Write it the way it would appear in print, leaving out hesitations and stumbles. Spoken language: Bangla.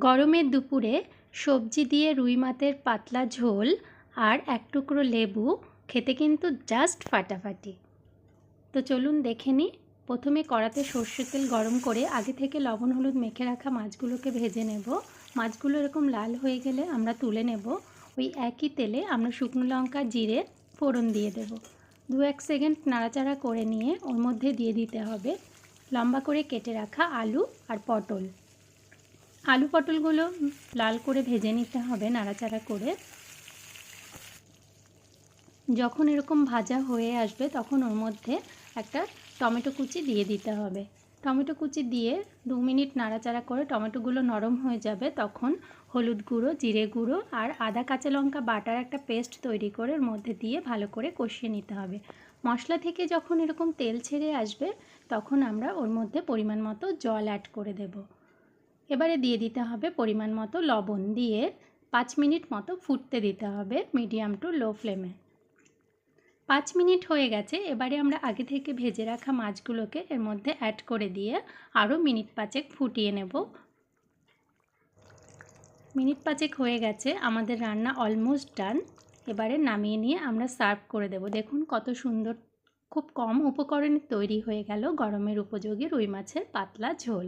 গরমের দুপুরে সবজি দিয়ে রুই মাছের পাতলা ঝোল আর এক টুকরো লেবু খেতে কিন্তু জাস্ট ফাটাফাটি। তো চলুন দেখে নিই। প্রথমে কড়াতে সর্ষের তেল গরম করে আগে থেকে লবণ হলুদ মেখে রাখা মাছগুলোকে ভেজে নেব। মাছগুলো এরকম লাল হয়ে গেলে আমরা তুলে নেব। ওই একই তেলে আমরা শুকনো লঙ্কা জিরে ফোড়ন দিয়ে দেব। 2-1 সেকেন্ড নাড়াচাড়া করে নিয়ে ওর মধ্যে দিয়ে দিতে হবে লম্বা করে কেটে রাখা আলু আর পটল। আলু পটলগুলো লাল করে ভেজে নিতে হবে নাড়াচাড়া করে। যখন এরকম ভাজা হয়ে আসবে তখন ওর মধ্যে একটা টমেটো কুচি দিয়ে দিতে হবে। টমেটো কুচি দিয়ে 2 মিনিট নাড়াচাড়া করে টমেটোগুলো নরম হয়ে যাবে তখন হলুদ গুঁড়ো, জিরে গুঁড়ো আর আদা কাঁচা লঙ্কা বাটার একটা পেস্ট তৈরি করে ওর মধ্যে দিয়ে ভালো করে কষিয়ে নিতে হবে। মশলা থেকে যখন এরকম তেল ছেড়ে আসবে তখন আমরা ওর মধ্যে পরিমাণ মতো জল অ্যাড করে দেব। এবারে দিয়ে দিতে হবে পরিমাণ মতো লবণ, দিয়ে 5 মিনিট মতো ফুটতে দিতে হবে মিডিয়াম টু লো ফ্লেমে। 5 মিনিট হয়ে গেছে। এবারে আমরা আগে থেকে ভেজে রাখা মাছগুলোকে এর মধ্যে অ্যাড করে দিয়ে আরও মিনিট 5 ফুটিয়ে নেব। মিনিট 5 হয়ে গেছে, আমাদের রান্না অলমোস্ট ডান। এবারে নামিয়ে নিয়ে আমরা সার্ভ করে দেব। দেখুন কত সুন্দর, খুব কম উপকরণে তৈরি হয়ে গেল গরমের উপযোগী রুই মাছের পাতলা ঝোল।